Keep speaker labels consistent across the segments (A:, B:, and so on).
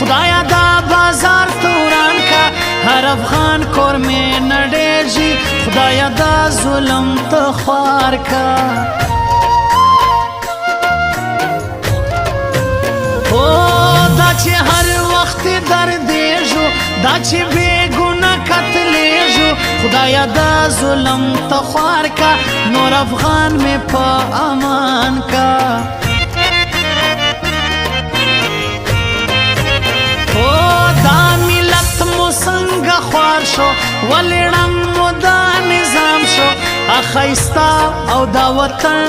A: خدایا دا بازار توران کا هر افغان کور میں نډېږي خدایا دا ظلم ته خوار کا دا چې هر وخت دردېږو دا چې بې ګناه قتلېږو خدایا دا ظلم ته خوار کا نور افغان مې په امان کا دا ملت مو څنګه خوار شو ولې ړنګ مو دا نظام شو ښایسته او دا وطن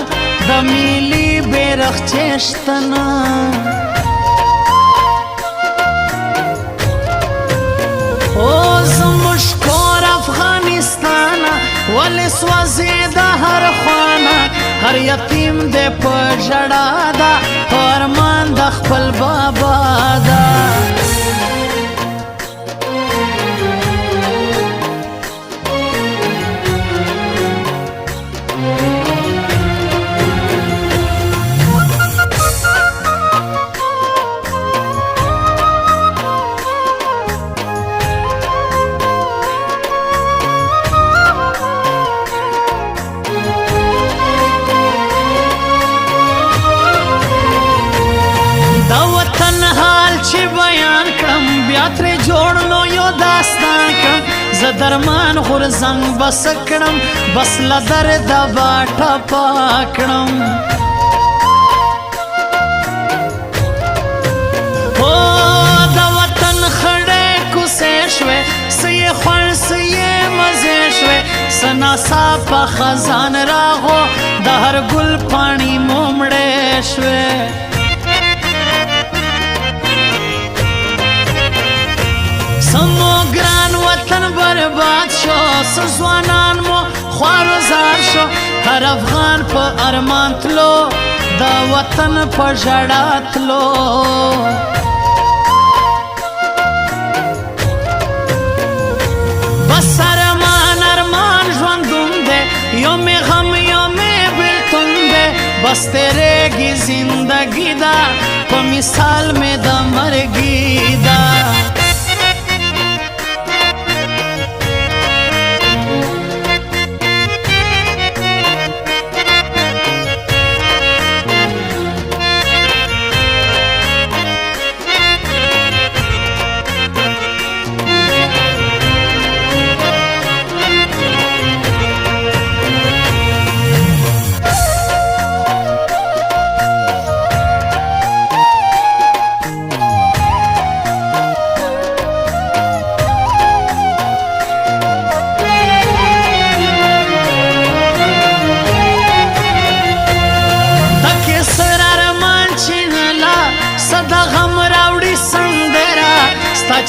A: د ملي بیرغچې شته نه زموږ کور افغانستانه ولې سوځي د هر خانه هر یتیم دی په ژړا ده په ارمان د خپل بابا ده ترې جوړ نو یو داستان کړم زه درمان غورځنګ بس کړم بس له درده به ټپه کړم د وطن خړې کوڅې شوې څه یې خوړ څه یې مزې شوې څه ناڅاپه خزان راغو د هر ګل پاڼې مو مړې شوې سمو ګران وطن برباد شو ځوانان مو خوارزار شو هر افغان په ارمان تلو د وطن په ژړا تلو بس ارمان ارمان ژوندون دی یو مې غم یو مې بېلتون دی بس تېرېږي زندګي ده په مثال مې د مرګي ده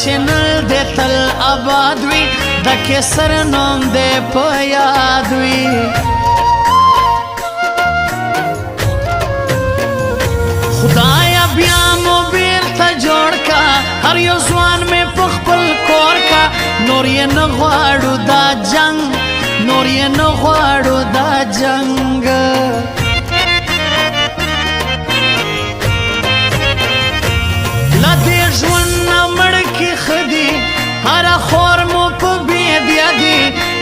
A: چینل دې تل آباد وي د کیسر نوم دې په یاد وي خدایا بیا مو بیرته جوړ کا هر یو ځوان مې په خپل کور کا نور یې نه غواړو دا جنګ نور یې نه غواړو دا جنګ له دې ژوند نه مړ کې خدي هر خور مو په بیا دی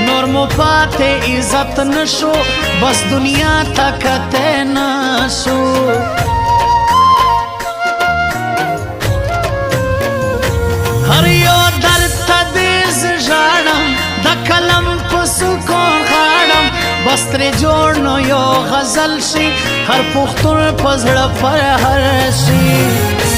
A: نور مو پاتې عزت نشو بس دنیا ته کته نشو هر یو درد ته دې ژاړم د قلم په سکون غاړم بس ترې جوړ نو یو غزل شي هر پښتون په زړه فرهر شي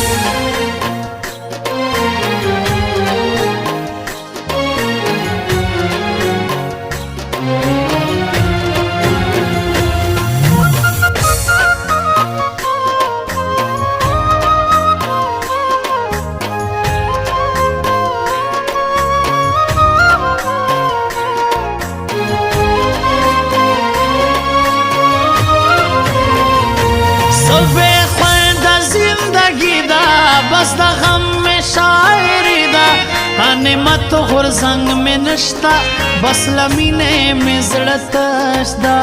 A: بس د غم میں شاعری دا نعمت غرزنګ میں نشتا بس لمینه میں زړه تشدا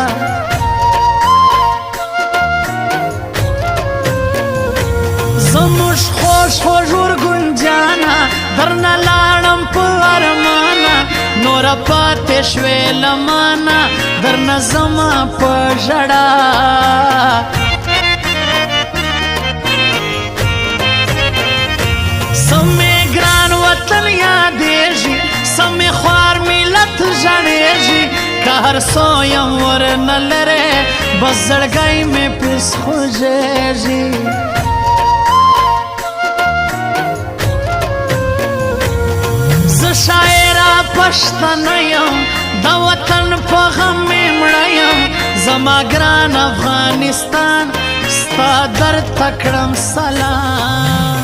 A: زموږ خوش خوږور ګنجا درنه لاړم په ارمانه نوره پاتې شوې لمانه درنه زما په ژړا سمې ګران وطن یادېږي سمې خوار ملت ژړېږي که هر څو یم ورنه لرې بس زړګی مې پس خوږېږي زه شاعره پښتنه یم د وطن په غم مې مړه یم زما ګران افغانستان ستا درد ته کړم سلام